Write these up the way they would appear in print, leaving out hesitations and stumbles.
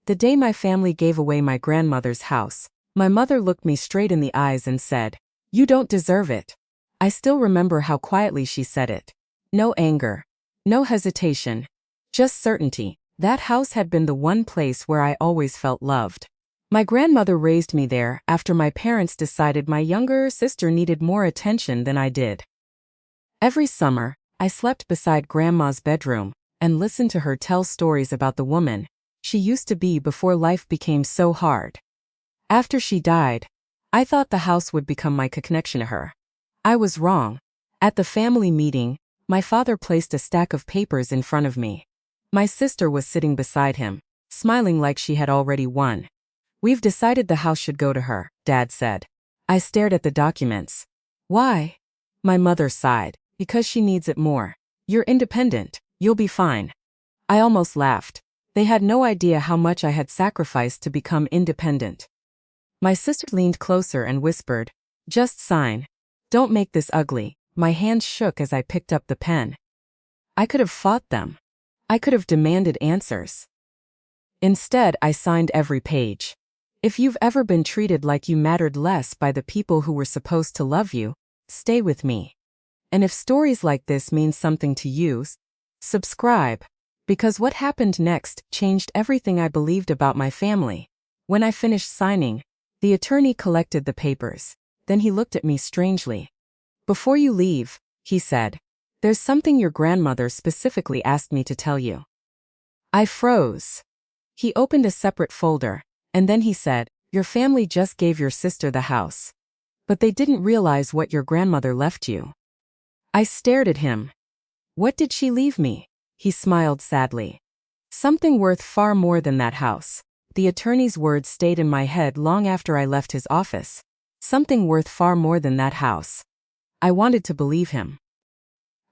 The day my family gave away my grandmother's house, my mother looked me straight in the eyes and said, "You don't deserve it." I still remember how quietly she said it. No anger. No hesitation. Just certainty. That house had been the one place where I always felt loved. My grandmother raised me there after my parents decided my younger sister needed more attention than I did. Every summer, I slept beside Grandma's bedroom and listened to her tell stories about the woman she used to be before life became so hard. After she died, I thought the house would become my connection to her. I was wrong. At the family meeting, my father placed a stack of papers in front of me. My sister was sitting beside him, smiling like she had already won. "We've decided the house should go to her," Dad said. I stared at the documents. "Why?" My mother sighed. "Because she needs it more. You're independent. You'll be fine." I almost laughed. They had no idea how much I had sacrificed to become independent. My sister leaned closer and whispered, "Just sign. Don't make this ugly." My hands shook as I picked up the pen. I could have fought them. I could have demanded answers. Instead, I signed every page. If you've ever been treated like you mattered less by the people who were supposed to love you, stay with me. And if stories like this mean something to you, subscribe. Because what happened next changed everything I believed about my family. When I finished signing, the attorney collected the papers. Then he looked at me strangely. "Before you leave," he said, "there's something your grandmother specifically asked me to tell you." I froze. He opened a separate folder, and then he said, "Your family just gave your sister the house. But they didn't realize what your grandmother left you." I stared at him. "What did she leave me?" He smiled sadly. "Something worth far more than that house." The attorney's words stayed in my head long after I left his office. Something worth far more than that house. I wanted to believe him.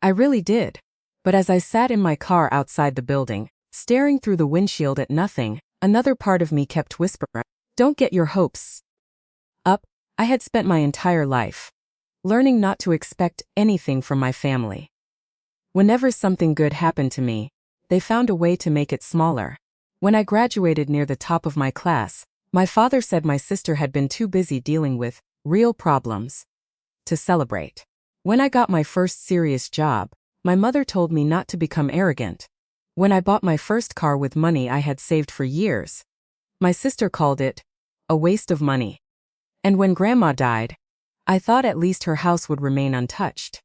I really did. But as I sat in my car outside the building, staring through the windshield at nothing, another part of me kept whispering, "Don't get your hopes up." I had spent my entire life learning not to expect anything from my family. Whenever something good happened to me, they found a way to make it smaller. When I graduated near the top of my class, my father said my sister had been too busy dealing with real problems to celebrate. When I got my first serious job, my mother told me not to become arrogant. When I bought my first car with money I had saved for years, my sister called it a waste of money. And when Grandma died, I thought at least her house would remain untouched.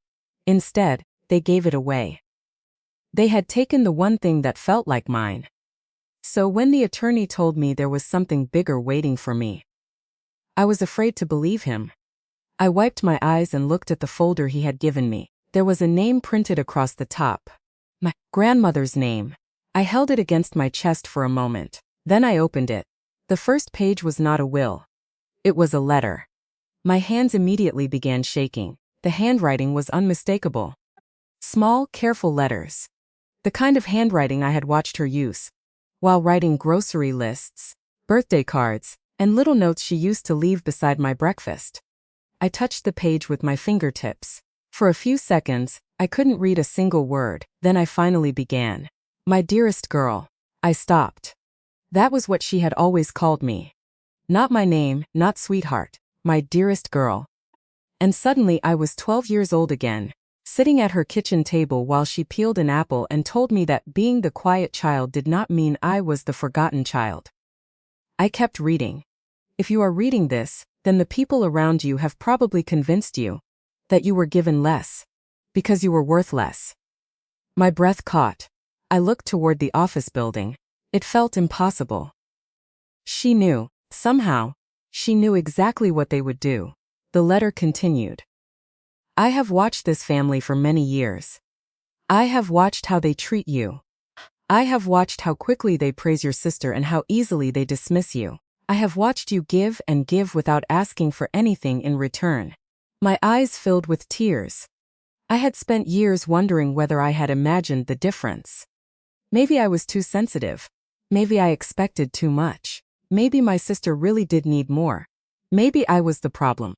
Instead, they gave it away. They had taken the one thing that felt like mine. So when the attorney told me there was something bigger waiting for me, I was afraid to believe him. I wiped my eyes and looked at the folder he had given me. There was a name printed across the top. My grandmother's name. I held it against my chest for a moment. Then I opened it. The first page was not a will. It was a letter. My hands immediately began shaking. The handwriting was unmistakable. Small, careful letters. The kind of handwriting I had watched her use while writing grocery lists, birthday cards, and little notes she used to leave beside my breakfast. I touched the page with my fingertips. For a few seconds, I couldn't read a single word. Then I finally began. "My dearest girl." I stopped. That was what she had always called me. Not my name, not sweetheart. My dearest girl. And suddenly I was 12 years old again, sitting at her kitchen table while she peeled an apple and told me that being the quiet child did not mean I was the forgotten child. I kept reading. If you are reading this, then the people around you have probably convinced you that you were given less because you were worth less. My breath caught. I looked toward the office building. It felt impossible. She knew, somehow, she knew exactly what they would do. The letter continued. "I have watched this family for many years. I have watched how they treat you. I have watched how quickly they praise your sister and how easily they dismiss you. I have watched you give and give without asking for anything in return." My eyes filled with tears. I had spent years wondering whether I had imagined the difference. Maybe I was too sensitive. Maybe I expected too much. Maybe my sister really did need more. Maybe I was the problem.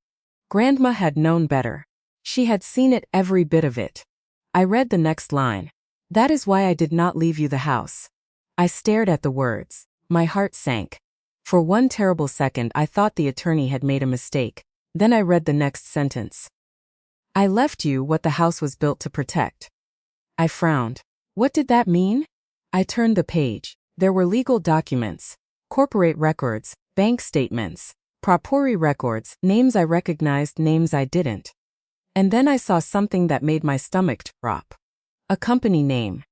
Grandma had known better. She had seen it, every bit of it. I read the next line. "That is why I did not leave you the house." I stared at the words. My heart sank. For one terrible second I thought the attorney had made a mistake. Then I read the next sentence. I left you what the house was built to protect. I frowned. What did that mean? I turned the page. There were legal documents, corporate records, bank statements, proprietary records, names I recognized, names I didn't. And then I saw something that made my stomach drop. A company name.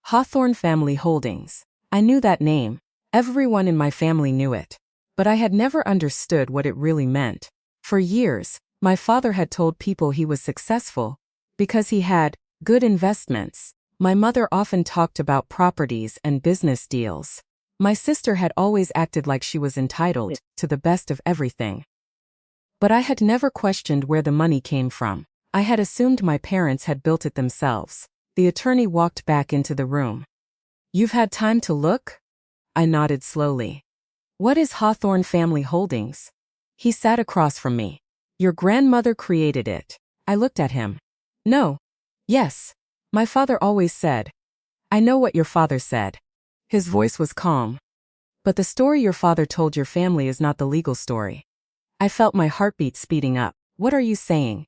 Hawthorne Family Holdings. I knew that name. Everyone in my family knew it. But I had never understood what it really meant. For years, my father had told people he was successful because he had good investments. My mother often talked about properties and business deals. My sister had always acted like she was entitled to the best of everything. But I had never questioned where the money came from. I had assumed my parents had built it themselves. The attorney walked back into the room. You've had time to look? I nodded slowly. What is Hawthorne Family Holdings? He sat across from me. Your grandmother created it. I looked at him. No. Yes. My father always said. I know what your father said. His voice was calm. But the story your father told your family is not the legal story. I felt my heartbeat speeding up. What are you saying?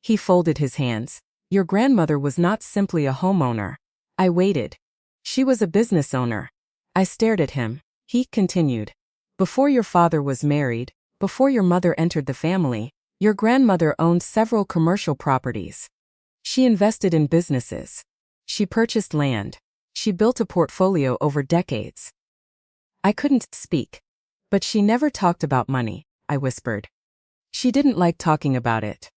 He folded his hands. Your grandmother was not simply a homeowner. I waited. She was a business owner. I stared at him. He continued. Before your father was married, before your mother entered the family, your grandmother owned several commercial properties. She invested in businesses. She purchased land. She built a portfolio over decades. I couldn't speak. But she never talked about money, I whispered. She didn't like talking about it.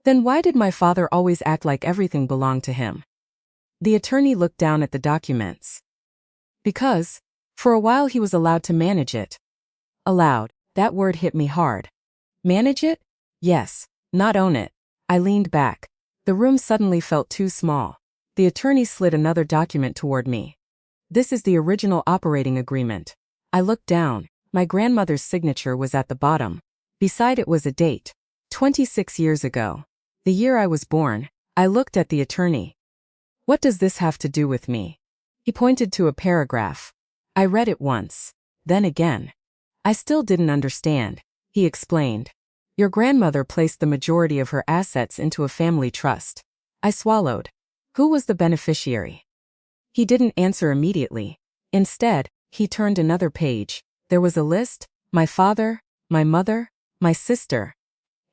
Then why did my father always act like everything belonged to him? The attorney looked down at the documents. Because, for a while he was allowed to manage it. Allowed, that word hit me hard. Manage it? Yes, not own it. I leaned back. The room suddenly felt too small. The attorney slid another document toward me. This is the original operating agreement. I looked down. My grandmother's signature was at the bottom. Beside it was a date. 26 years ago. The year I was born. I looked at the attorney. What does this have to do with me? He pointed to a paragraph. I read it once. Then again. I still didn't understand. He explained. Your grandmother placed the majority of her assets into a family trust. I swallowed. Who was the beneficiary? He didn't answer immediately. Instead, he turned another page. There was a list, my father, my mother, my sister,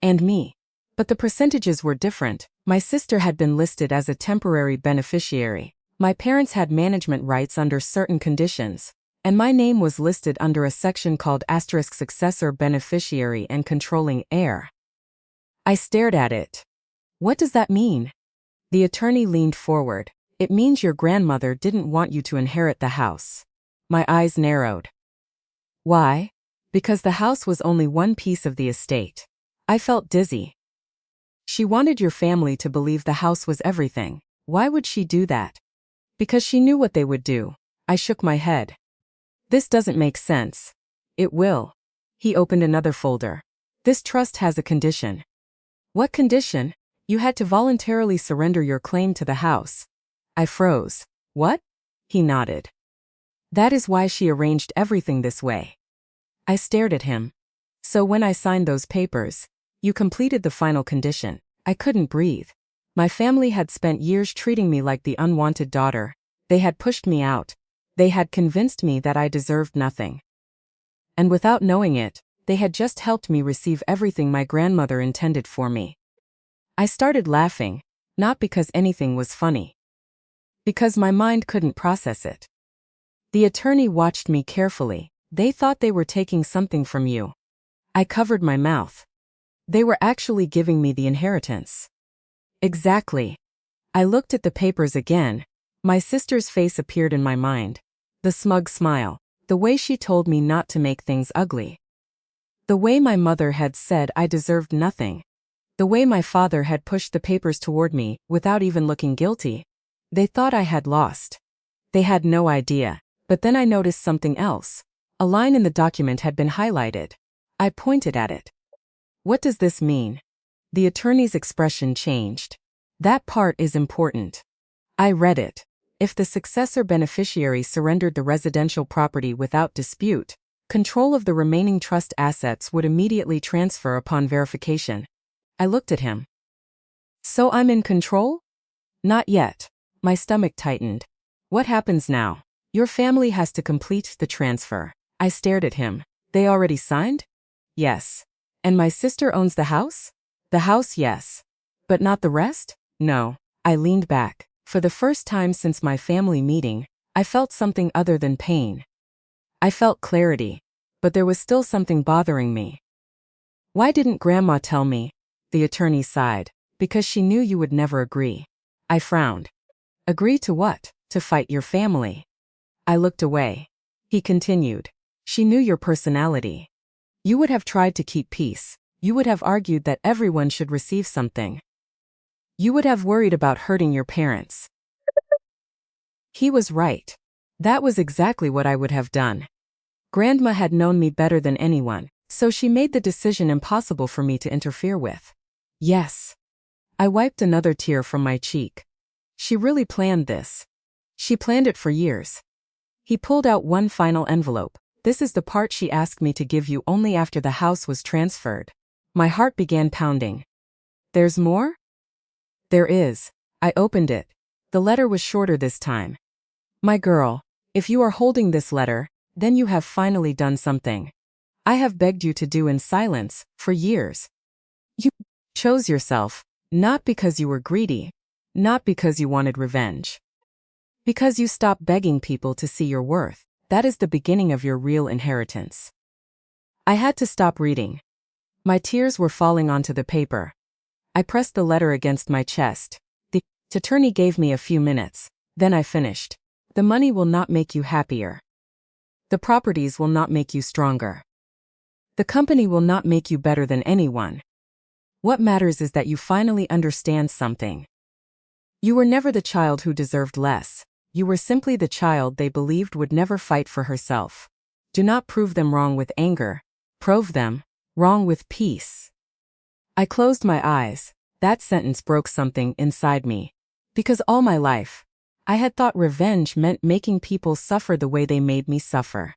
and me. But the percentages were different. My sister had been listed as a temporary beneficiary. My parents had management rights under certain conditions. And my name was listed under a section called * successor beneficiary and controlling heir. I stared at it. What does that mean? The attorney leaned forward. It means your grandmother didn't want you to inherit the house. My eyes narrowed. Why? Because the house was only one piece of the estate. I felt dizzy. She wanted your family to believe the house was everything. Why would she do that? Because she knew what they would do. I shook my head. This doesn't make sense. It will. He opened another folder. This trust has a condition. What condition? You had to voluntarily surrender your claim to the house. I froze. What? He nodded. That is why she arranged everything this way. I stared at him. So when I signed those papers, you completed the final condition. I couldn't breathe. My family had spent years treating me like the unwanted daughter. They had pushed me out. They had convinced me that I deserved nothing. And without knowing it, they had just helped me receive everything my grandmother intended for me. I started laughing, not because anything was funny. Because my mind couldn't process it. The attorney watched me carefully. They thought they were taking something from you. I covered my mouth. They were actually giving me the inheritance. Exactly. I looked at the papers again. My sister's face appeared in my mind. The smug smile. The way she told me not to make things ugly. The way my mother had said I deserved nothing. The way my father had pushed the papers toward me without even looking guilty. They thought I had lost. They had no idea. But then I noticed something else. A line in the document had been highlighted. I pointed at it. What does this mean? The attorney's expression changed. That part is important. I read it. If the successor beneficiary surrendered the residential property without dispute, control of the remaining trust assets would immediately transfer upon verification. I looked at him. So I'm in control? Not yet. My stomach tightened. What happens now? Your family has to complete the transfer. I stared at him. They already signed? Yes. And my sister owns the house? The house, yes. But not the rest? No. I leaned back. For the first time since my family meeting, I felt something other than pain. I felt clarity, but there was still something bothering me. Why didn't Grandma tell me? The attorney sighed. Because she knew you would never agree. I frowned. Agree to what? To fight your family. I looked away. He continued. She knew your personality. You would have tried to keep peace. You would have argued that everyone should receive something. You would have worried about hurting your parents. He was right. That was exactly what I would have done. Grandma had known me better than anyone, so she made the decision impossible for me to interfere with. Yes. I wiped another tear from my cheek. She really planned this. She planned it for years. He pulled out one final envelope. This is the part she asked me to give you only after the house was transferred. My heart began pounding. There's more? There is. I opened it. The letter was shorter this time. My girl, if you are holding this letter, then you have finally done something I have begged you to do in silence for years. You chose yourself, not because you were greedy, not because you wanted revenge. Because you stopped begging people to see your worth. That is the beginning of your real inheritance. I had to stop reading. My tears were falling onto the paper. I pressed the letter against my chest. The attorney gave me a few minutes. Then I finished. The money will not make you happier. The properties will not make you stronger. The company will not make you better than anyone. What matters is that you finally understand something. You were never the child who deserved less. You were simply the child they believed would never fight for herself. Do not prove them wrong with anger. Prove them wrong with peace. I closed my eyes. That sentence broke something inside me. Because all my life, I had thought revenge meant making people suffer the way they made me suffer.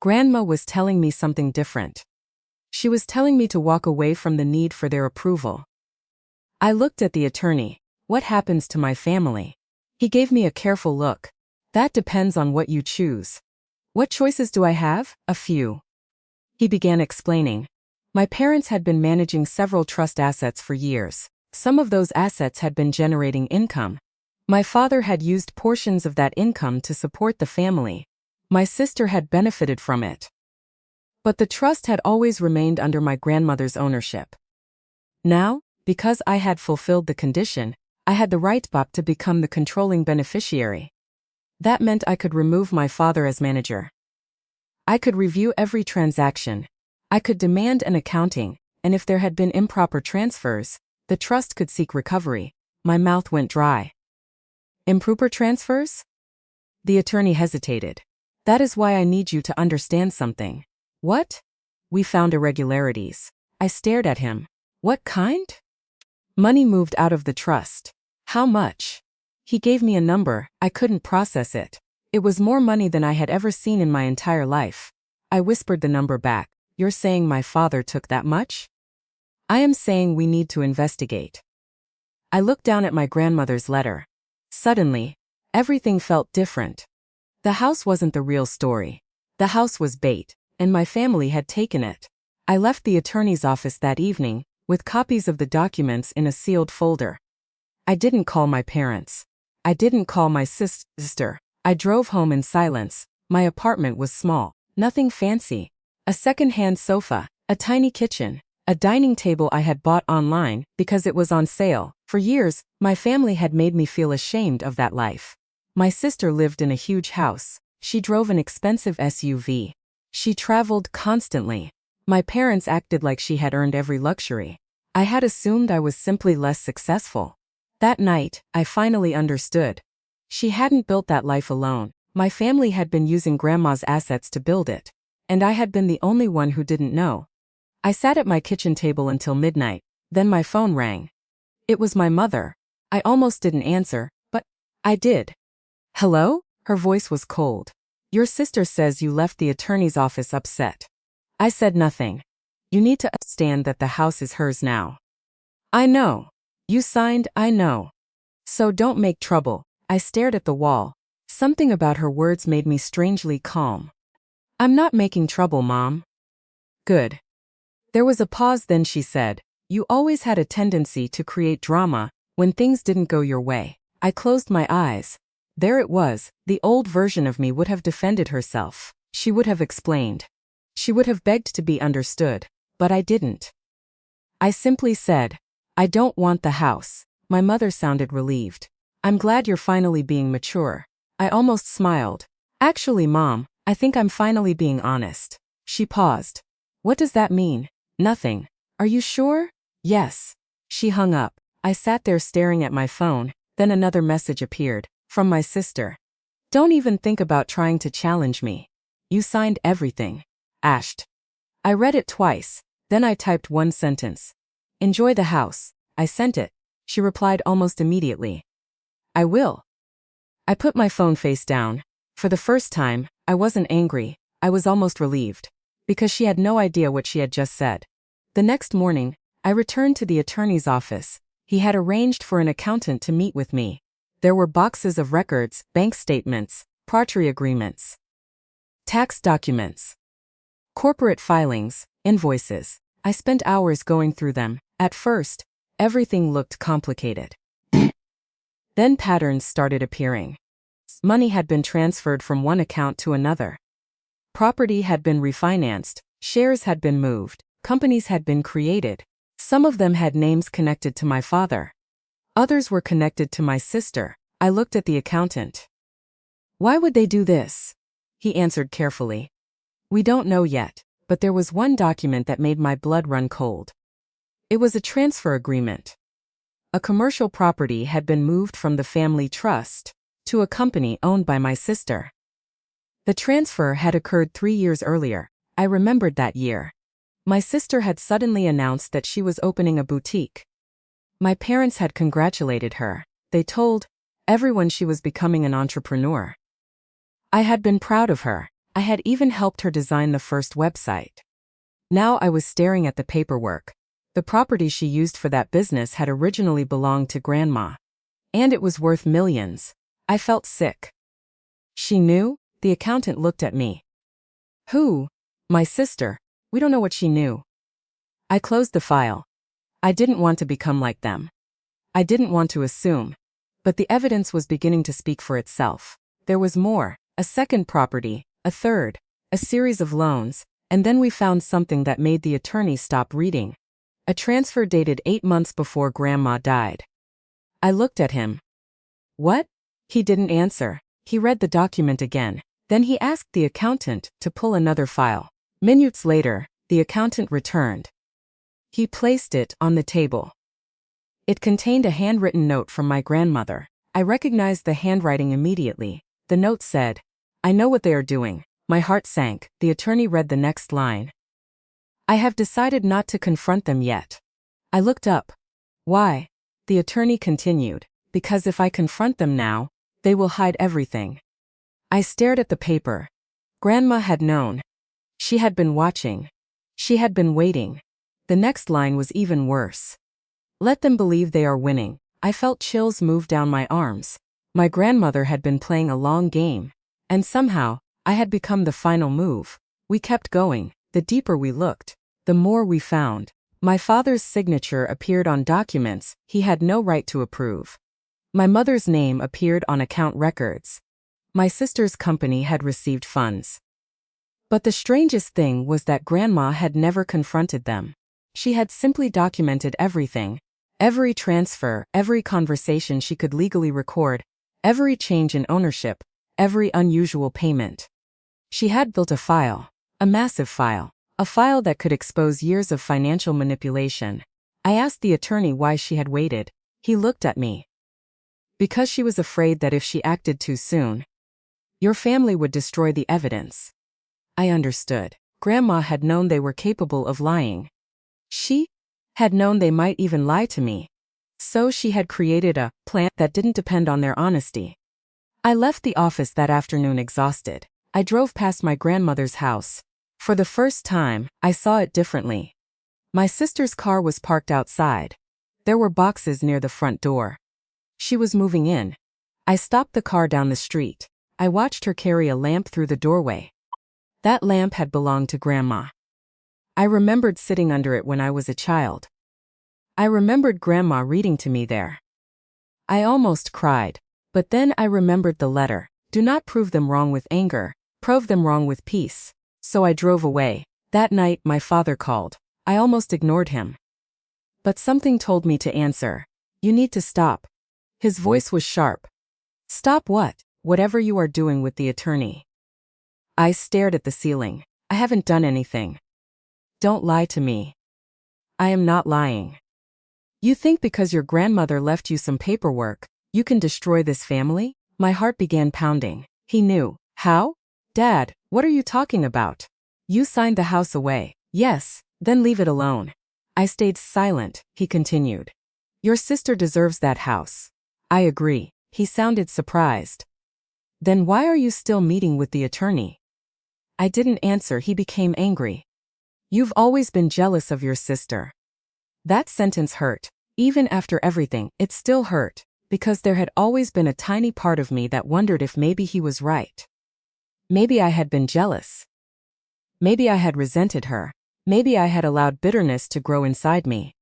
Grandma was telling me something different. She was telling me to walk away from the need for their approval. I looked at the attorney. What happens to my family? He gave me a careful look. That depends on what you choose. What choices do I have? A few. He began explaining. My parents had been managing several trust assets for years. Some of those assets had been generating income. My father had used portions of that income to support the family. My sister had benefited from it. But the trust had always remained under my grandmother's ownership. Now, because I had fulfilled the condition, I had the right to become the controlling beneficiary. That meant I could remove my father as manager. I could review every transaction. I could demand an accounting, and if there had been improper transfers, the trust could seek recovery. My mouth went dry. Improper transfers? The attorney hesitated. That is why I need you to understand something. What? We found irregularities. I stared at him. What kind? Money moved out of the trust. How much? He gave me a number. I couldn't process it. It was more money than I had ever seen in my entire life. I whispered the number back. You're saying my father took that much? I am saying we need to investigate. I looked down at my grandmother's letter. Suddenly, everything felt different. The house wasn't the real story. The house was bait, and my family had taken it. I left the attorney's office that evening, with copies of the documents in a sealed folder. I didn't call my parents. I didn't call my sister. I drove home in silence. My apartment was small, nothing fancy. A second-hand sofa, a tiny kitchen, a dining table I had bought online because it was on sale. For years, my family had made me feel ashamed of that life. My sister lived in a huge house. She drove an expensive SUV. She traveled constantly. My parents acted like she had earned every luxury. I had assumed I was simply less successful. That night, I finally understood. She hadn't built that life alone. My family had been using Grandma's assets to build it. And I had been the only one who didn't know. I sat at my kitchen table until midnight. Then my phone rang. It was my mother. I almost didn't answer, but I did. Hello? Her voice was cold. Your sister says you left the attorney's office upset. I said nothing. You need to understand that the house is hers now. I know. You signed, I know. So don't make trouble. I stared at the wall. Something about her words made me strangely calm. I'm not making trouble, Mom. Good. There was a pause, then she said, you always had a tendency to create drama when things didn't go your way. I closed my eyes. There it was, the old version of me would have defended herself. She would have explained. She would have begged to be understood, but I didn't. I simply said, I don't want the house. My mother sounded relieved. I'm glad you're finally being mature. I almost smiled. Actually, Mom, I think I'm finally being honest. She paused. What does that mean? Nothing. Are you sure? Yes. She hung up. I sat there staring at my phone, then another message appeared, from my sister. Don't even think about trying to challenge me. You signed everything. Ashed. I read it twice, then I typed one sentence. Enjoy the house. I sent it. She replied almost immediately. I will. I put my phone face down. For the first time, I wasn't angry, I was almost relieved. Because she had no idea what she had just said. The next morning, I returned to the attorney's office. He had arranged for an accountant to meet with me. There were boxes of records, bank statements, property agreements, tax documents, corporate filings, invoices. I spent hours going through them. At first, everything looked complicated. Then patterns started appearing. Money had been transferred from one account to another. Property had been refinanced, shares had been moved, companies had been created. Some of them had names connected to my father. Others were connected to my sister. I looked at the accountant. Why would they do this? He answered carefully. We don't know yet, but there was one document that made my blood run cold. It was a transfer agreement. A commercial property had been moved from the family trust to a company owned by my sister. The transfer had occurred 3 years earlier. I remembered that year. My sister had suddenly announced that she was opening a boutique. My parents had congratulated her. They told everyone she was becoming an entrepreneur. I had been proud of her. I had even helped her design the first website. Now I was staring at the paperwork. The property she used for that business had originally belonged to Grandma. And it was worth millions. I felt sick. She knew? The accountant looked at me. Who? My sister. We don't know what she knew. I closed the file. I didn't want to become like them. I didn't want to assume. But the evidence was beginning to speak for itself. There was more. A second property, a third, a series of loans, and then we found something that made the attorney stop reading. A transfer dated 8 months before Grandma died. I looked at him. What? He didn't answer. He read the document again. Then he asked the accountant to pull another file. Minutes later, the accountant returned. He placed it on the table. It contained a handwritten note from my grandmother. I recognized the handwriting immediately. The note said, I know what they are doing. My heart sank. The attorney read the next line. I have decided not to confront them yet. I looked up. Why? The attorney continued. Because if I confront them now, they will hide everything. I stared at the paper. Grandma had known. She had been watching. She had been waiting. The next line was even worse. Let them believe they are winning. I felt chills move down my arms. My grandmother had been playing a long game. And somehow, I had become the final move. We kept going. The deeper we looked, the more we found. My father's signature appeared on documents he had no right to approve. My mother's name appeared on account records. My sister's company had received funds. But the strangest thing was that Grandma had never confronted them. She had simply documented everything. Every transfer, every conversation she could legally record, every change in ownership, every unusual payment. She had built a file, a massive file, a file that could expose years of financial manipulation. I asked the attorney why she had waited. He looked at me. Because she was afraid that if she acted too soon, your family would destroy the evidence. I understood. Grandma had known they were capable of lying. She had known they might even lie to me. So she had created a plan that didn't depend on their honesty. I left the office that afternoon exhausted. I drove past my grandmother's house. For the first time, I saw it differently. My sister's car was parked outside. There were boxes near the front door. She was moving in. I stopped the car down the street. I watched her carry a lamp through the doorway. That lamp had belonged to Grandma. I remembered sitting under it when I was a child. I remembered Grandma reading to me there. I almost cried, but then I remembered the letter. Do not prove them wrong with anger, prove them wrong with peace. So I drove away. That night, my father called. I almost ignored him. But something told me to answer. You need to stop. His voice was sharp. Stop what? Whatever you are doing with the attorney. I stared at the ceiling. I haven't done anything. Don't lie to me. I am not lying. You think because your grandmother left you some paperwork, you can destroy this family? My heart began pounding. He knew. How? Dad, what are you talking about? You signed the house away. Yes, then leave it alone. I stayed silent, he continued. Your sister deserves that house. I agree. He sounded surprised. Then why are you still meeting with the attorney? I didn't answer. He became angry. You've always been jealous of your sister. That sentence hurt. Even after everything, it still hurt, because there had always been a tiny part of me that wondered if maybe he was right. Maybe I had been jealous. Maybe I had resented her. Maybe I had allowed bitterness to grow inside me.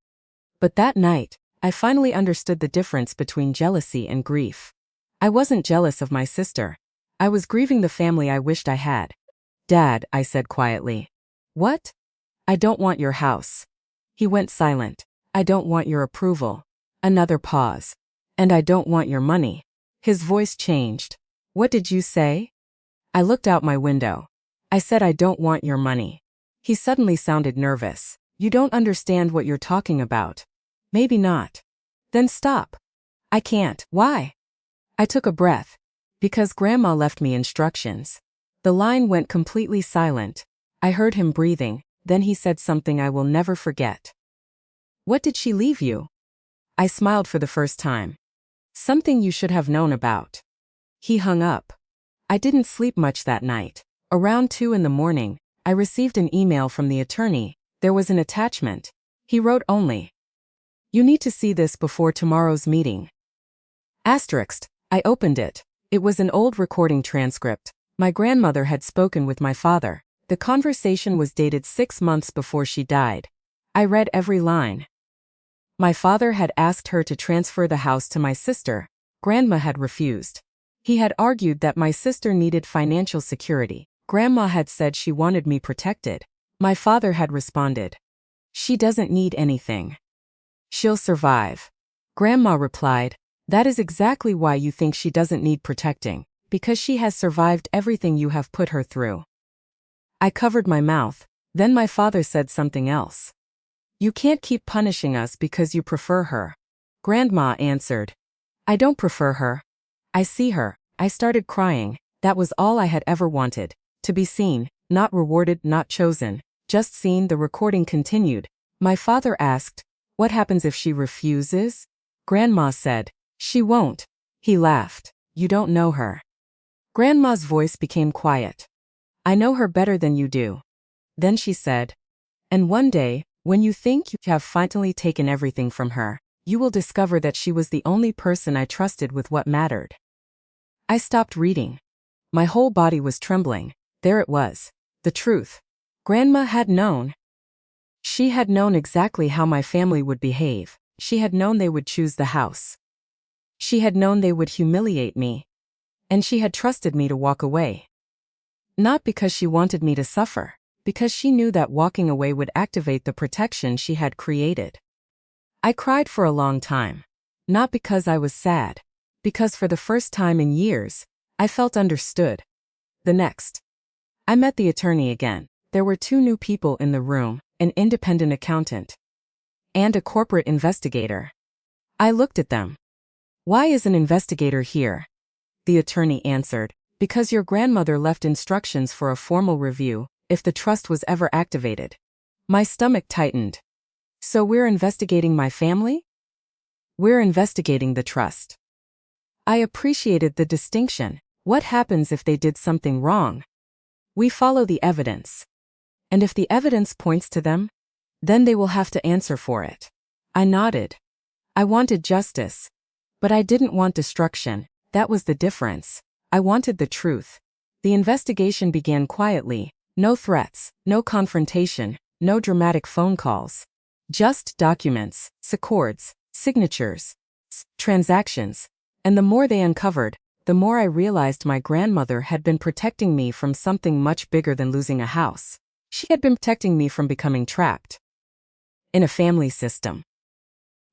But that night, I finally understood the difference between jealousy and grief. I wasn't jealous of my sister. I was grieving the family I wished I had. Dad, I said quietly. What? I don't want your house. He went silent. I don't want your approval. Another pause. And I don't want your money. His voice changed. What did you say? I looked out my window. I said I don't want your money. He suddenly sounded nervous. You don't understand what you're talking about. Maybe not. Then stop. I can't. Why? I took a breath. Because Grandma left me instructions. The line went completely silent. I heard him breathing, then he said something I will never forget. What did she leave you? I smiled for the first time. Something you should have known about. He hung up. I didn't sleep much that night. Around 2 in the morning, I received an email from the attorney. There was an attachment. He wrote only. You need to see this before tomorrow's meeting. Asterisked. I opened it. It was an old recording transcript. My grandmother had spoken with my father. The conversation was dated 6 months before she died. I read every line. My father had asked her to transfer the house to my sister. Grandma had refused. He had argued that my sister needed financial security. Grandma had said she wanted me protected. My father had responded. She doesn't need anything. She'll survive. Grandma replied, that is exactly why you think she doesn't need protecting, because she has survived everything you have put her through. I covered my mouth. Then my father said something else. You can't keep punishing us because you prefer her. Grandma answered. I don't prefer her. I see her. I started crying. That was all I had ever wanted. To be seen, not rewarded, not chosen. Just seen. The recording continued. My father asked, what happens if she refuses? Grandma said, she won't. He laughed. You don't know her. Grandma's voice became quiet. I know her better than you do. Then she said, and one day, when you think you have finally taken everything from her, you will discover that she was the only person I trusted with what mattered. I stopped reading. My whole body was trembling. There it was. The truth. Grandma had known. She had known exactly how my family would behave. She had known they would choose the house. She had known they would humiliate me. And she had trusted me to walk away. Not because she wanted me to suffer. Because she knew that walking away would activate the protection she had created. I cried for a long time. Not because I was sad. Because for the first time in years, I felt understood. The next. I met the attorney again. There were 2 new people in the room, an independent accountant and a corporate investigator. I looked at them. Why is an investigator here? The attorney answered, because your grandmother left instructions for a formal review, if the trust was ever activated. My stomach tightened. So we're investigating my family? We're investigating the trust. I appreciated the distinction. What happens if they did something wrong? We follow the evidence. And if the evidence points to them, then they will have to answer for it. I nodded. I wanted justice. But I didn't want destruction. That was the difference. I wanted the truth. The investigation began quietly. No threats, no confrontation, no dramatic phone calls. Just documents, accords, signatures, transactions. And the more they uncovered, the more I realized my grandmother had been protecting me from something much bigger than losing a house. She had been protecting me from becoming trapped in a family system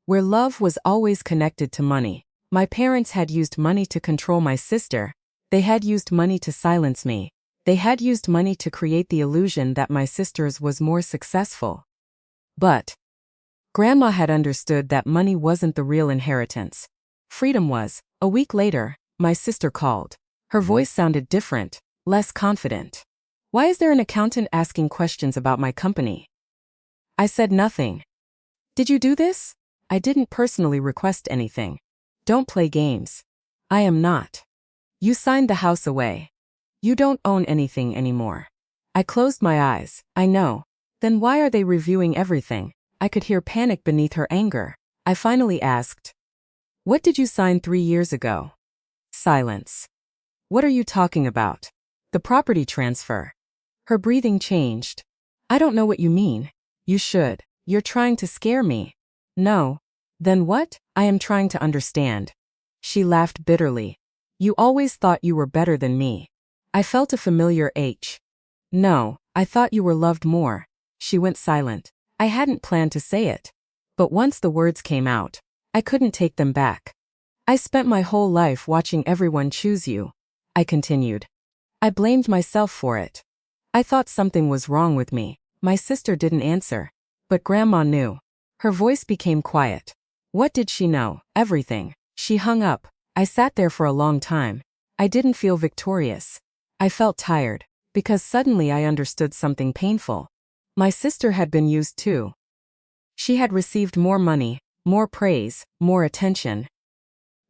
where love was always connected to money. My parents had used money to control my sister. They had used money to silence me. They had used money to create the illusion that my sister's was more successful. But Grandma had understood that money wasn't the real inheritance. Freedom was. A week later, my sister called. Her voice sounded different, less confident. Why is there an accountant asking questions about my company? I said nothing. Did you do this? I didn't personally request anything. Don't play games. I am not. You signed the house away. You don't own anything anymore. I closed my eyes. I know. Then why are they reviewing everything? I could hear panic beneath her anger. I finally asked, "What did you sign 3 years ago?" Silence. "What are you talking about?" "The property transfer." Her breathing changed. "I don't know what you mean." "You should. You're trying to scare me." "No." "Then what?" "I am trying to understand." She laughed bitterly. "You always thought you were better than me." I felt a familiar ache. "No, I thought you were loved more." She went silent. I hadn't planned to say it. But once the words came out, I couldn't take them back. "I spent my whole life watching everyone choose you," I continued. I blamed myself for it. I thought something was wrong with me. My sister didn't answer. But Grandma knew. Her voice became quiet. What did she know? Everything. She hung up. I sat there for a long time. I didn't feel victorious. I felt tired, because suddenly I understood something painful. My sister had been used too. She had received more money, more praise, more attention.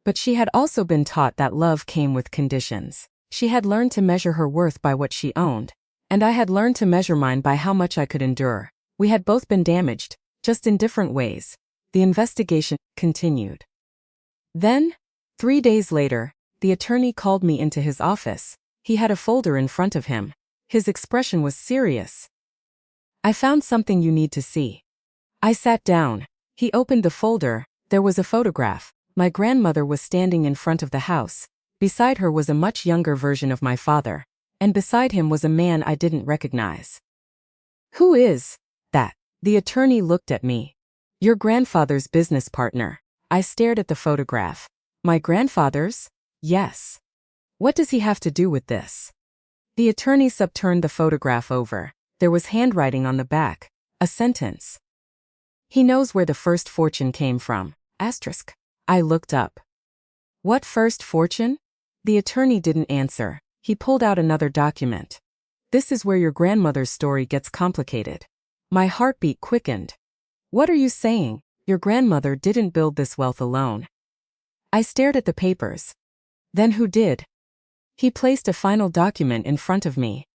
But she had also been taught that love came with conditions. She had learned to measure her worth by what she owned. And I had learned to measure mine by how much I could endure. We had both been damaged, just in different ways. The investigation continued. Then, 3 days later, the attorney called me into his office. He had a folder in front of him. His expression was serious. "I found something you need to see." I sat down. He opened the folder. There was a photograph. My grandmother was standing in front of the house. Beside her was a much younger version of my father. And beside him was a man I didn't recognize. "Who is that?" The attorney looked at me. "Your grandfather's business partner." I stared at the photograph. "My grandfather's?" "Yes." "What does he have to do with this?" The attorney turned the photograph over. There was handwriting on the back. A sentence. "He knows where the first fortune came from." Asterisk. I looked up. "What first fortune?" The attorney didn't answer. He pulled out another document. "This is where your grandmother's story gets complicated." My heartbeat quickened. "What are you saying? Your grandmother didn't build this wealth alone." I stared at the papers. "Then who did?" He placed a final document in front of me.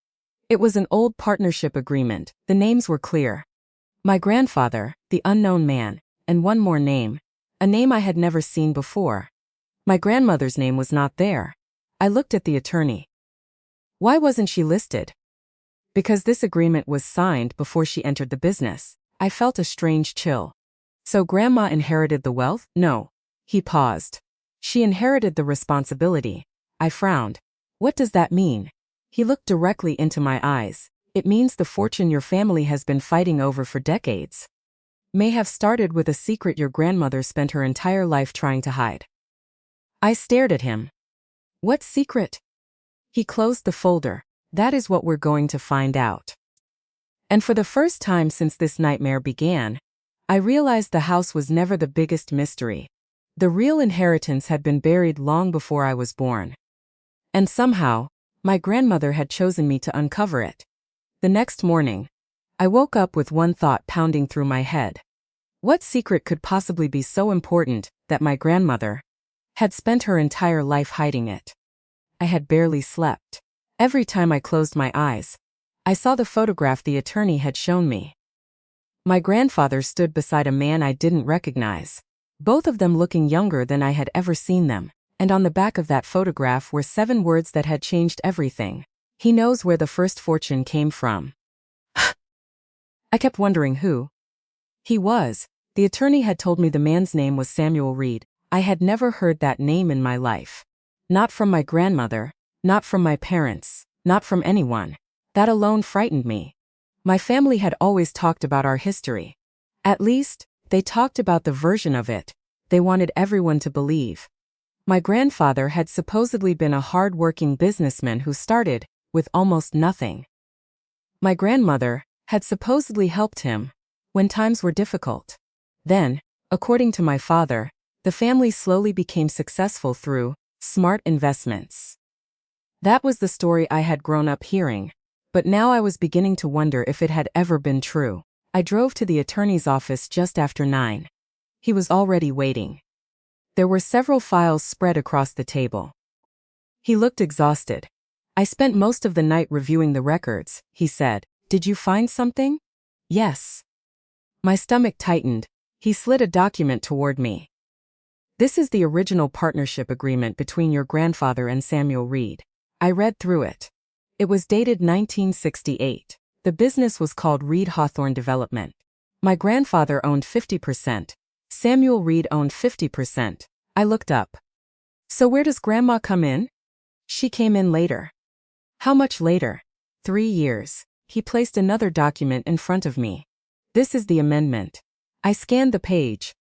It was an old partnership agreement. The names were clear. My grandfather, the unknown man, and one more name. A name I had never seen before. My grandmother's name was not there. I looked at the attorney. Why wasn't she listed? Because this agreement was signed before she entered the business. I felt a strange chill. So Grandma inherited the wealth? No. He paused. She inherited the responsibility. I frowned. What does that mean? He looked directly into my eyes. It means the fortune your family has been fighting over for decades may have started with a secret your grandmother spent her entire life trying to hide. I stared at him. What secret? He closed the folder. That is what we're going to find out. And for the first time since this nightmare began, I realized the house was never the biggest mystery. The real inheritance had been buried long before I was born. And somehow, my grandmother had chosen me to uncover it. The next morning, I woke up with one thought pounding through my head. What secret could possibly be so important that my grandmother had spent her entire life hiding it. I had barely slept. Every time I closed my eyes, I saw the photograph the attorney had shown me. My grandfather stood beside a man I didn't recognize, both of them looking younger than I had ever seen them, and on the back of that photograph were 7 words that had changed everything. He knows where the first fortune came from. I kept wondering who he was. The attorney had told me the man's name was Samuel Reed. I had never heard that name in my life. Not from my grandmother, not from my parents, not from anyone. That alone frightened me. My family had always talked about our history. At least, they talked about the version of it they wanted everyone to believe. My grandfather had supposedly been a hard-working businessman who started with almost nothing. My grandmother had supposedly helped him when times were difficult. Then, according to my father, the family slowly became successful through smart investments. That was the story I had grown up hearing, but now I was beginning to wonder if it had ever been true. I drove to the attorney's office just after 9. He was already waiting. There were several files spread across the table. He looked exhausted. "I spent most of the night reviewing the records," he said. "Did you find something?" "Yes." My stomach tightened. He slid a document toward me. "This is the original partnership agreement between your grandfather and Samuel Reed." I read through it. It was dated 1968. The business was called Reed Hawthorne Development. My grandfather owned 50%. Samuel Reed owned 50%. I looked up. "So where does Grandma come in?" "She came in later." "How much later?" 3 years. He placed another document in front of me. "This is the amendment." I scanned the page.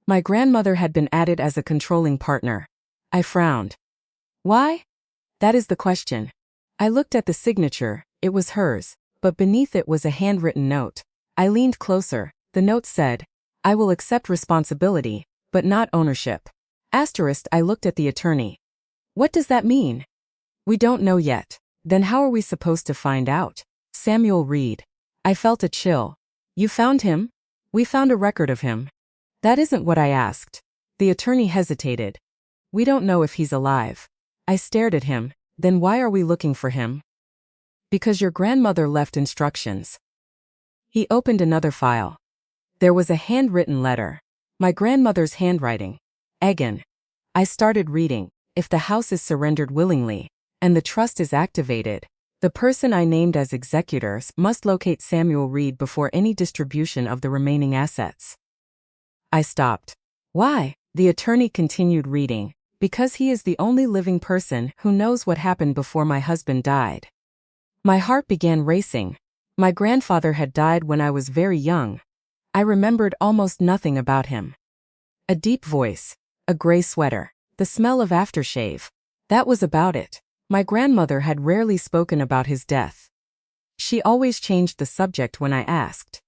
My grandmother had been added as a controlling partner. I frowned. Why? That is the question. I looked at the signature. It was hers, but beneath it was a handwritten note. I leaned closer. The note said, "I will accept responsibility, but not ownership." Asterisk. I looked at the attorney. "What does that mean?" "We don't know yet." "Then how are we supposed to find out?" "Samuel Reed." I felt a chill. "You found him?" "We found a record of him." "That isn't what I asked." The attorney hesitated. "We don't know if he's alive." I stared at him. "Then why are we looking for him?" "Because your grandmother left instructions." He opened another file. There was a handwritten letter. My grandmother's handwriting. Egan. I started reading. "If the house is surrendered willingly, and the trust is activated, the person I named as executors must locate Samuel Reed before any distribution of the remaining assets." I stopped. "Why?" The attorney continued reading. "Because he is the only living person who knows what happened before my husband died." My heart began racing. My grandfather had died when I was very young. I remembered almost nothing about him. A deep voice, a gray sweater, the smell of aftershave. That was about it. My grandmother had rarely spoken about his death. She always changed the subject when I asked.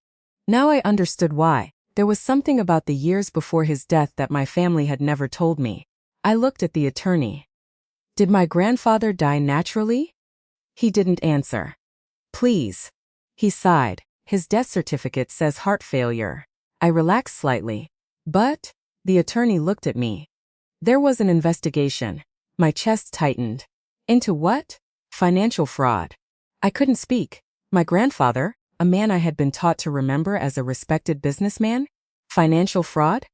Now I understood why. There was something about the years before his death that my family had never told me. I looked at the attorney. "Did my grandfather die naturally?" He didn't answer. "Please." He sighed. "His death certificate says heart failure." I relaxed slightly. "But?" The attorney looked at me. "There was an investigation." My chest tightened. "Into what?" "Financial fraud." I couldn't speak. My grandfather, a man I had been taught to remember as a respected businessman? Financial fraud?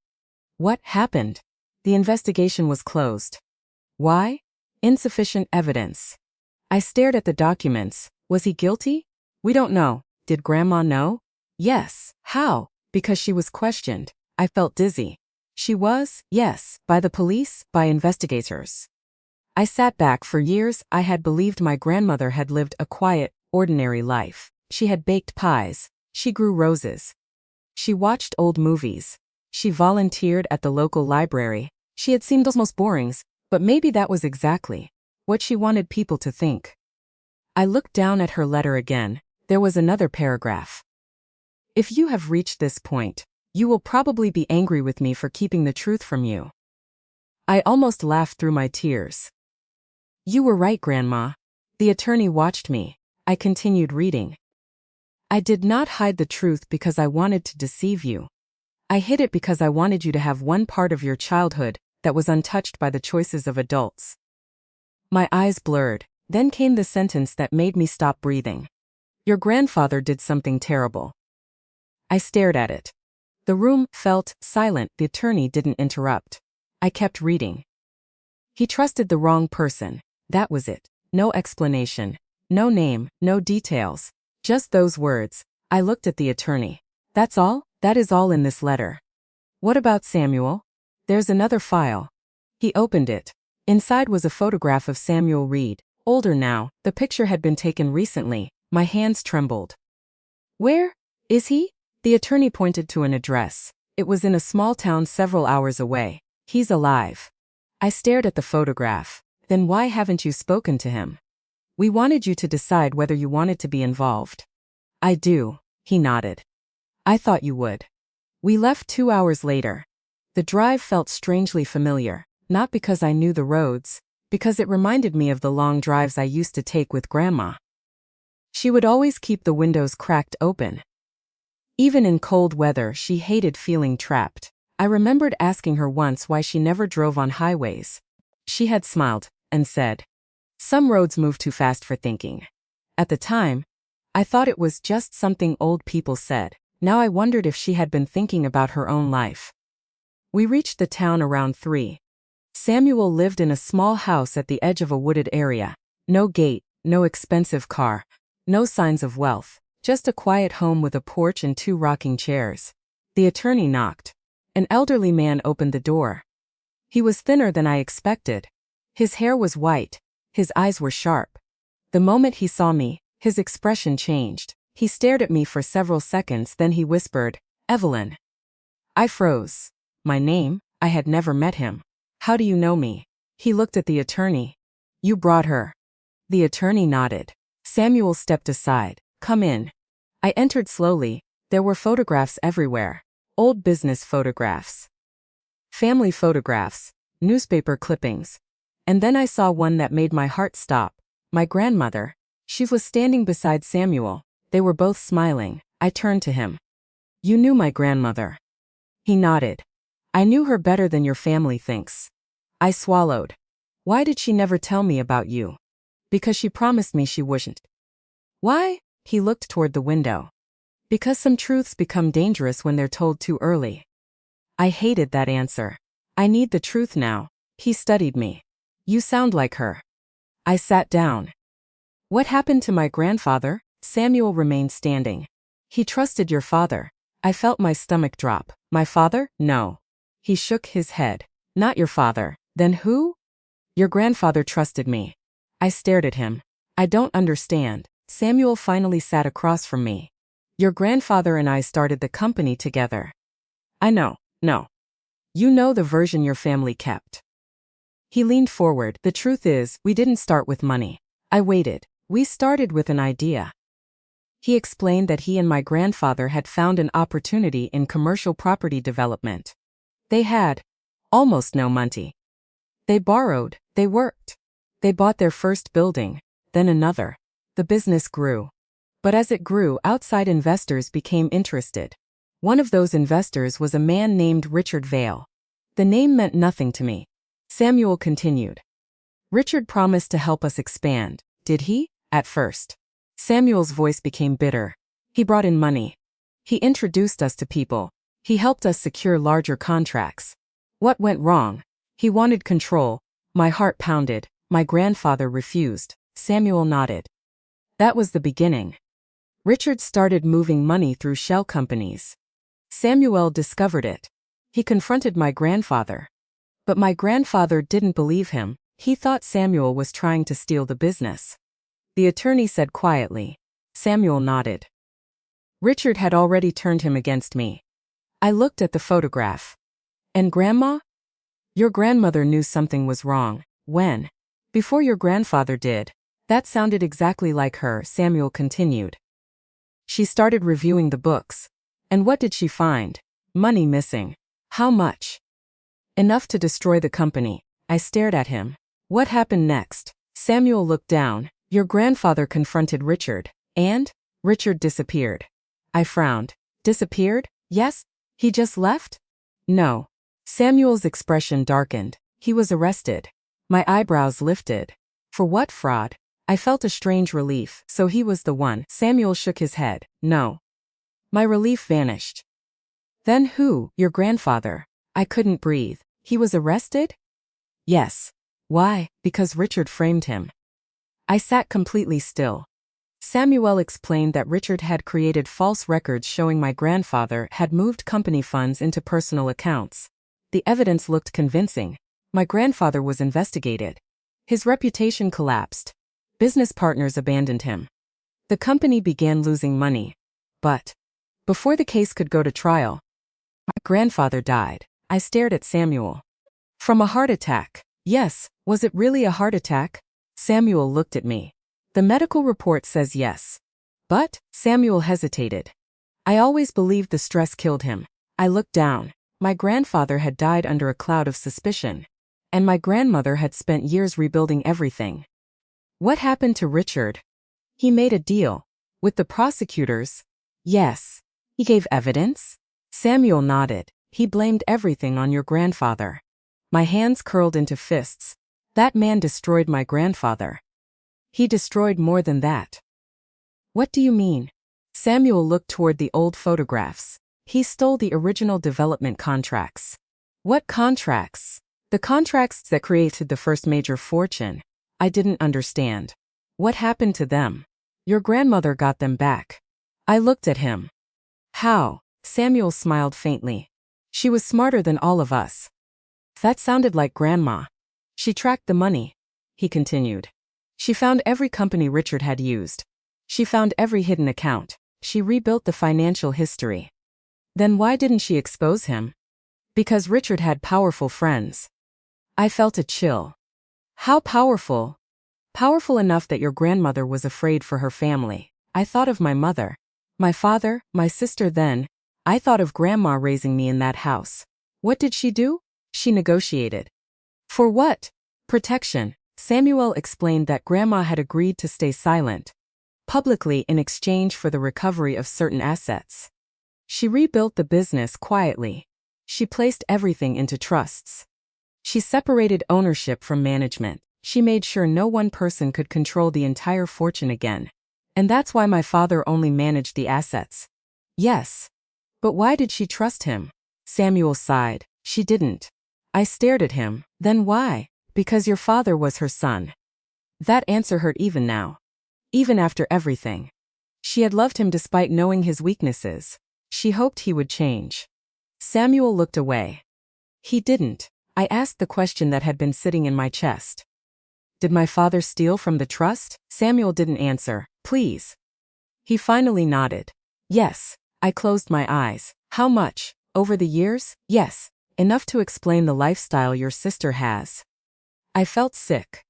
What happened? The investigation was closed. Why? Insufficient evidence. I stared at the documents. Was he guilty? We don't know. Did Grandma know? Yes. How? Because she was questioned. I felt dizzy. She was? Yes. By the police? By investigators. I sat back. For years, I had believed my grandmother had lived a quiet, ordinary life. She had baked pies. She grew roses. She watched old movies. She volunteered at the local library. She had seemed almost boring, but maybe that was exactly what she wanted people to think. I looked down at her letter again. There was another paragraph. "If you have reached this point, you will probably be angry with me for keeping the truth from you." I almost laughed through my tears. "You were right, Grandma." The attorney watched me. I continued reading. "I did not hide the truth because I wanted to deceive you. I hid it because I wanted you to have one part of your childhood that was untouched by the choices of adults. My eyes blurred. Then came the sentence that made me stop breathing. Your grandfather did something terrible. I stared at it. The room felt silent. The attorney didn't interrupt. I kept reading. He trusted the wrong person. That was it. No explanation. No name, no details. Just those words. I looked at the attorney. That's all? That is all in this letter. What about Samuel? There's another file. He opened it. Inside was a photograph of Samuel Reed. Older now, the picture had been taken recently. My hands trembled. Where is he? The attorney pointed to an address. It was in a small town several hours away. He's alive. I stared at the photograph. Then why haven't you spoken to him? We wanted you to decide whether you wanted to be involved. I do, he nodded. I thought you would. We left 2 hours later. The drive felt strangely familiar, not because I knew the roads, because it reminded me of the long drives I used to take with Grandma. She would always keep the windows cracked open. Even in cold weather, she hated feeling trapped. I remembered asking her once why she never drove on highways. She had smiled and said, "Some roads move too fast for thinking." At the time, I thought it was just something old people said. Now I wondered if she had been thinking about her own life. We reached the town around 3. Samuel lived in a small house at the edge of a wooded area. No gate, no expensive car, no signs of wealth, just a quiet home with a porch and 2 rocking chairs. The attorney knocked. An elderly man opened the door. He was thinner than I expected. His hair was white. His eyes were sharp. The moment he saw me, his expression changed. He stared at me for several seconds, then he whispered, "Evelyn." I froze. My name? I had never met him. How do you know me? He looked at the attorney. You brought her. The attorney nodded. Samuel stepped aside. Come in. I entered slowly. There were photographs everywhere. Old business photographs. Family photographs. Newspaper clippings. And then I saw one that made my heart stop. My grandmother. She was standing beside Samuel. They were both smiling. I turned to him. You knew my grandmother. He nodded. I knew her better than your family thinks. I swallowed. Why did she never tell me about you? Because she promised me she wouldn't. Why? He looked toward the window. Because some truths become dangerous when they're told too early. I hated that answer. I need the truth now. He studied me. You sound like her. I sat down. What happened to my grandfather? Samuel remained standing. He trusted your father. I felt my stomach drop. My father? No. He shook his head. Not your father. Then who? Your grandfather trusted me. I stared at him. I don't understand. Samuel finally sat across from me. Your grandfather and I started the company together. I know. No. You know the version your family kept. He leaned forward. The truth is, we didn't start with money. I waited. We started with an idea. He explained that he and my grandfather had found an opportunity in commercial property development. They had almost no money. They borrowed, they worked. They bought their first building, then another. The business grew. But as it grew, outside investors became interested. One of those investors was a man named Richard Vale. The name meant nothing to me. Samuel continued. Richard promised to help us expand, did he? At first. Samuel's voice became bitter. He brought in money. He introduced us to people. He helped us secure larger contracts. What went wrong? He wanted control. My heart pounded. My grandfather refused. Samuel nodded. That was the beginning. Richard started moving money through shell companies. Samuel discovered it. He confronted my grandfather. But my grandfather didn't believe him. He thought Samuel was trying to steal the business. The attorney said quietly. Samuel nodded. Richard had already turned him against me. I looked at the photograph. And Grandma? Your grandmother knew something was wrong. When? Before your grandfather did. That sounded exactly like her, Samuel continued. She started reviewing the books. And what did she find? Money missing. How much? Enough to destroy the company. I stared at him. What happened next? Samuel looked down. Your grandfather confronted Richard. And? Richard disappeared. I frowned. Disappeared? Yes? He just left? No. Samuel's expression darkened. He was arrested. My eyebrows lifted. For what fraud? I felt a strange relief. So he was the one. Samuel shook his head. No. My relief vanished. Then who? Your grandfather. I couldn't breathe. He was arrested? Yes. Why? Because Richard framed him. I sat completely still. Samuel explained that Richard had created false records showing my grandfather had moved company funds into personal accounts. The evidence looked convincing. My grandfather was investigated. His reputation collapsed. Business partners abandoned him. The company began losing money. But before the case could go to trial, my grandfather died. I stared at Samuel. From a heart attack. Yes, was it really a heart attack? Samuel looked at me. The medical report says yes. But, Samuel hesitated. I always believed the stress killed him. I looked down. My grandfather had died under a cloud of suspicion. And my grandmother had spent years rebuilding everything. What happened to Richard? He made a deal. With the prosecutors? Yes. He gave evidence? Samuel nodded. He blamed everything on your grandfather. My hands curled into fists. That man destroyed my grandfather. He destroyed more than that. What do you mean? Samuel looked toward the old photographs. He stole the original development contracts. What contracts? The contracts that created the first major fortune. I didn't understand. What happened to them? Your grandmother got them back. I looked at him. How? Samuel smiled faintly. She was smarter than all of us. That sounded like Grandma. She tracked the money, he continued. She found every company Richard had used. She found every hidden account. She rebuilt the financial history. Then why didn't she expose him? Because Richard had powerful friends. I felt a chill. How powerful? Powerful enough that your grandmother was afraid for her family. I thought of my mother, my father, my sister. Then I thought of Grandma raising me in that house. What did she do? She negotiated. For what? Protection. Samuel explained that Grandma had agreed to stay silent publicly in exchange for the recovery of certain assets. She rebuilt the business quietly. She placed everything into trusts. She separated ownership from management. She made sure no one person could control the entire fortune again. And that's why my father only managed the assets. Yes. But why did she trust him? Samuel sighed. She didn't. I stared at him. Then why? Because your father was her son. That answer hurt even now. Even after everything. She had loved him despite knowing his weaknesses. She hoped he would change. Samuel looked away. He didn't. I asked the question that had been sitting in my chest. Did my father steal from the trust? Samuel didn't answer. Please. He finally nodded. Yes. I closed my eyes. How much? Over the years? Yes. Enough to explain the lifestyle your sister has. I felt sick.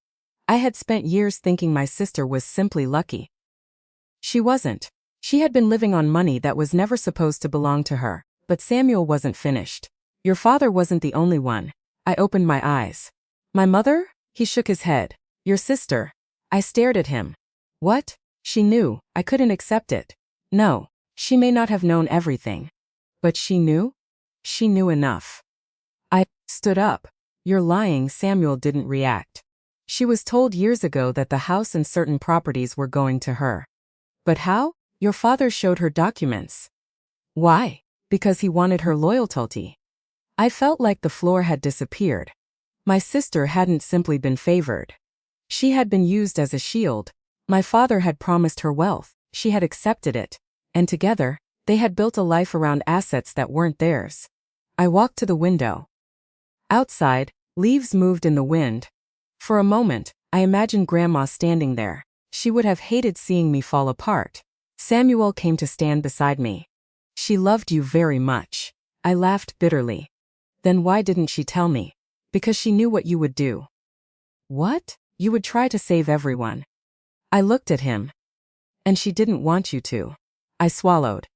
I had spent years thinking my sister was simply lucky. She wasn't. She had been living on money that was never supposed to belong to her. But Samuel wasn't finished. Your father wasn't the only one. I opened my eyes. My mother? He shook his head. Your sister. I stared at him. What? She knew. I couldn't accept it. No. She may not have known everything. But she knew? She knew enough. I stood up. You're lying. Samuel didn't react. She was told years ago that the house and certain properties were going to her. But how? Your father showed her documents. Why? Because he wanted her loyalty. I felt like the floor had disappeared. My sister hadn't simply been favored. She had been used as a shield. My father had promised her wealth. She had accepted it. And together, they had built a life around assets that weren't theirs. I walked to the window. Outside, leaves moved in the wind. For a moment, I imagined Grandma standing there. She would have hated seeing me fall apart. Samuel came to stand beside me. She loved you very much. I laughed bitterly. Then why didn't she tell me? Because she knew what you would do. What? You would try to save everyone. I looked at him. And she didn't want you to. I swallowed.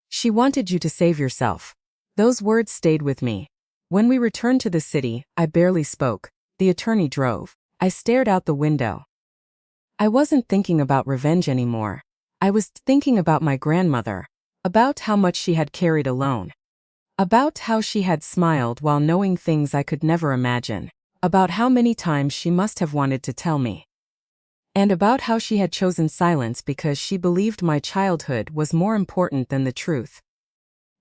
She wanted you to save yourself. Those words stayed with me. When we returned to the city, I barely spoke. The attorney drove. I stared out the window. I wasn't thinking about revenge anymore. I was thinking about my grandmother, about how much she had carried alone. About how she had smiled while knowing things I could never imagine. About how many times she must have wanted to tell me. And about how she had chosen silence because she believed my childhood was more important than the truth.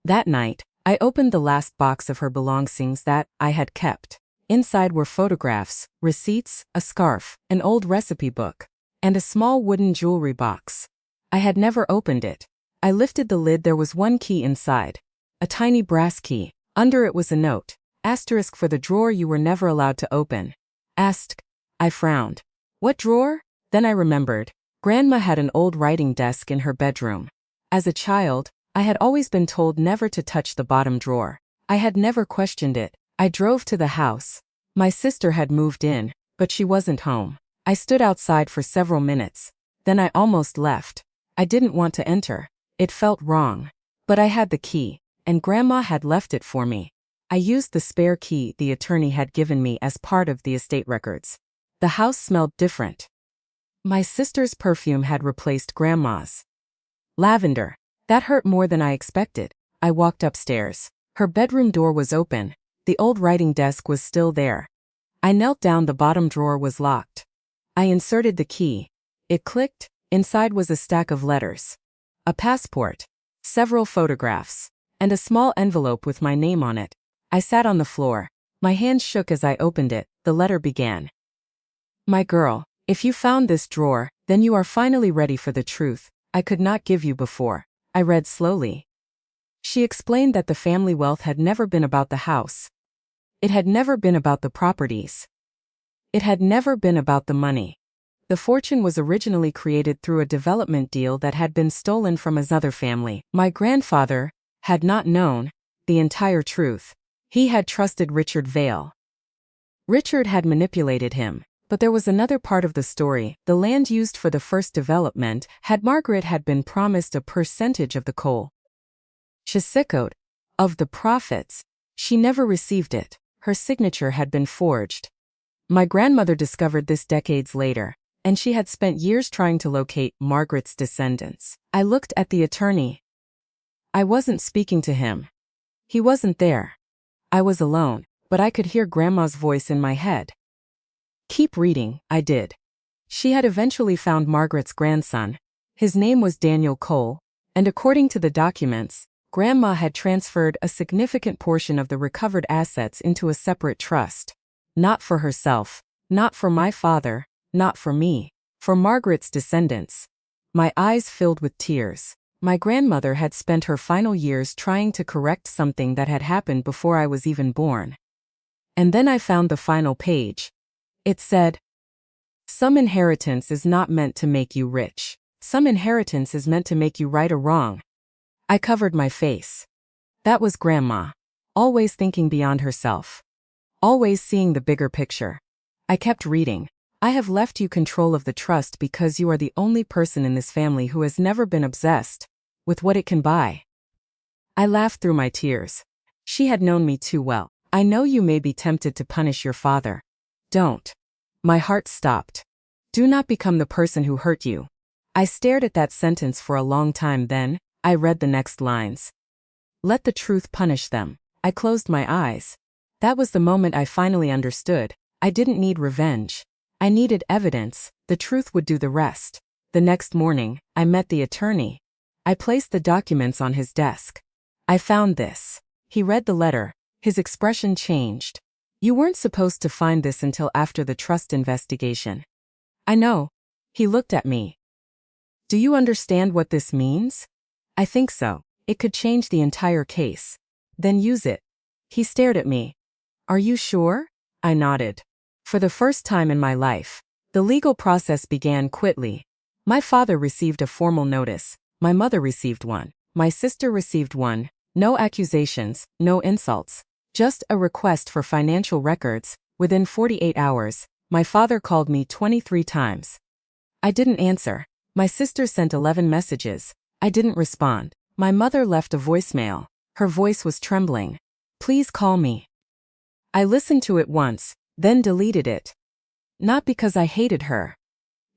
That night, I opened the last box of her belongings that I had kept. Inside were photographs, receipts, a scarf, an old recipe book, and a small wooden jewelry box. I had never opened it. I lifted the lid. There was one key inside. A tiny brass key. Under it was a note. Asterisk for the drawer you were never allowed to open. Asked. I frowned. What drawer? Then I remembered. Grandma had an old writing desk in her bedroom. As a child, I had always been told never to touch the bottom drawer. I had never questioned it. I drove to the house. My sister had moved in, but she wasn't home. I stood outside for several minutes. Then I almost left. I didn't want to enter. It felt wrong. But I had the key, and Grandma had left it for me. I used the spare key the attorney had given me as part of the estate records. The house smelled different. My sister's perfume had replaced Grandma's. Lavender. That hurt more than I expected. I walked upstairs. Her bedroom door was open. The old writing desk was still there. I knelt down. The bottom drawer was locked. I inserted the key. It clicked. Inside was a stack of letters. A passport. Several photographs. And a small envelope with my name on it. I sat on the floor. My hands shook as I opened it. The letter began. My girl, if you found this drawer, then you are finally ready for the truth I could not give you before. I read slowly. She explained that the family wealth had never been about the house. It had never been about the properties. It had never been about the money. The fortune was originally created through a development deal that had been stolen from another family. My grandfather had not known the entire truth. He had trusted Richard Vale. Richard had manipulated him. But there was another part of the story. The land used for the first development Margaret had been promised a percentage of the coal. Chisikot of the profits. She never received it. Her signature had been forged. My grandmother discovered this decades later, and she had spent years trying to locate Margaret's descendants. I looked at the attorney. I wasn't speaking to him. He wasn't there. I was alone, but I could hear Grandma's voice in my head. Keep reading, I did. She had eventually found Margaret's grandson. His name was Daniel Cole, and according to the documents, Grandma had transferred a significant portion of the recovered assets into a separate trust. Not for herself, not for my father, not for me, for Margaret's descendants. My eyes filled with tears. My grandmother had spent her final years trying to correct something that had happened before I was even born. And then I found the final page. It said, some inheritance is not meant to make you rich. Some inheritance is meant to make you right or wrong. I covered my face. That was Grandma. Always thinking beyond herself. Always seeing the bigger picture. I kept reading. I have left you control of the trust because you are the only person in this family who has never been obsessed with what it can buy. I laughed through my tears. She had known me too well. I know you may be tempted to punish your father. Don't. My heart stopped. Do not become the person who hurt you. I stared at that sentence for a long time. Then I read the next lines. Let the truth punish them. I closed my eyes. That was the moment I finally understood. I didn't need revenge. I needed evidence. The truth would do the rest. The next morning, I met the attorney. I placed the documents on his desk. I found this. He read the letter. His expression changed. You weren't supposed to find this until after the trust investigation. I know. He looked at me. Do you understand what this means? I think so. It could change the entire case. Then use it. He stared at me. Are you sure? I nodded. For the first time in my life, the legal process began quickly. My father received a formal notice. My mother received one. My sister received one. No accusations, no insults. Just a request for financial records. Within 48 hours, my father called me 23 times. I didn't answer. My sister sent 11 messages. I didn't respond. My mother left a voicemail. Her voice was trembling. Please call me. I listened to it once, then deleted it. Not because I hated her.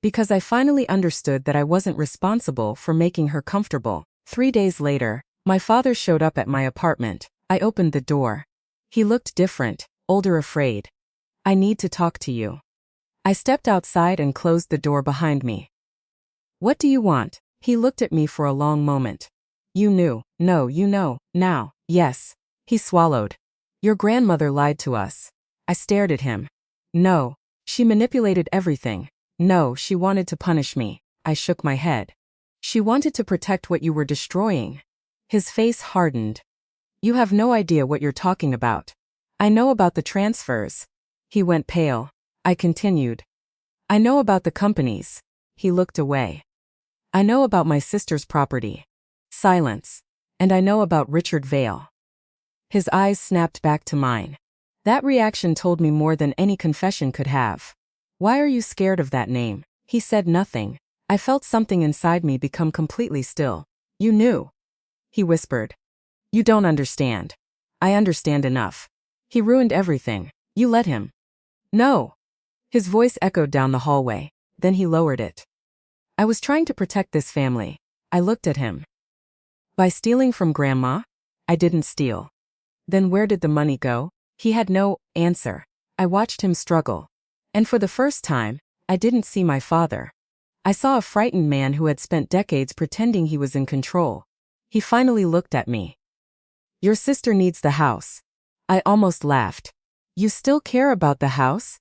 Because I finally understood that I wasn't responsible for making her comfortable. 3 days later, my father showed up at my apartment. I opened the door. He looked different, older, afraid. I need to talk to you. I stepped outside and closed the door behind me. What do you want? He looked at me for a long moment. You knew. No, you know, now. Yes. He swallowed. Your grandmother lied to us. I stared at him. No. She manipulated everything. No, she wanted to punish me. I shook my head. She wanted to protect what you were destroying. His face hardened. You have no idea what you're talking about. I know about the transfers. He went pale. I continued. I know about the companies. He looked away. I know about my sister's property. Silence. And I know about Richard Vale. His eyes snapped back to mine. That reaction told me more than any confession could have. Why are you scared of that name? He said nothing. I felt something inside me become completely still. You knew. He whispered. You don't understand. I understand enough. He ruined everything. You let him. No. His voice echoed down the hallway. Then he lowered it. I was trying to protect this family. I looked at him. By stealing from Grandma? I didn't steal. Then where did the money go? He had no answer. I watched him struggle. And for the first time, I didn't see my father. I saw a frightened man who had spent decades pretending he was in control. He finally looked at me. Your sister needs the house. I almost laughed. You still care about the house?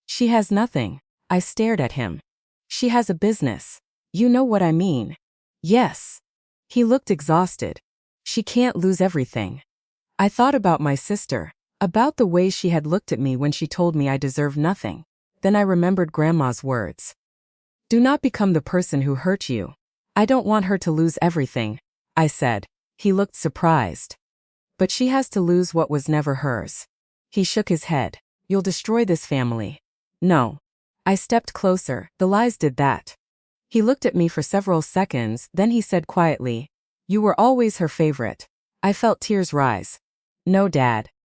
She has nothing. I stared at him. She has a business. You know what I mean. Yes. He looked exhausted. She can't lose everything. I thought about my sister, about the way she had looked at me when she told me I deserved nothing. Then I remembered Grandma's words. Do not become the person who hurt you. I don't want her to lose everything, I said. He looked surprised. But she has to lose what was never hers. He shook his head. You'll destroy this family. No. I stepped closer. The lies did that. He looked at me for several seconds, then he said quietly, You were always her favorite. I felt tears rise. No, Dad.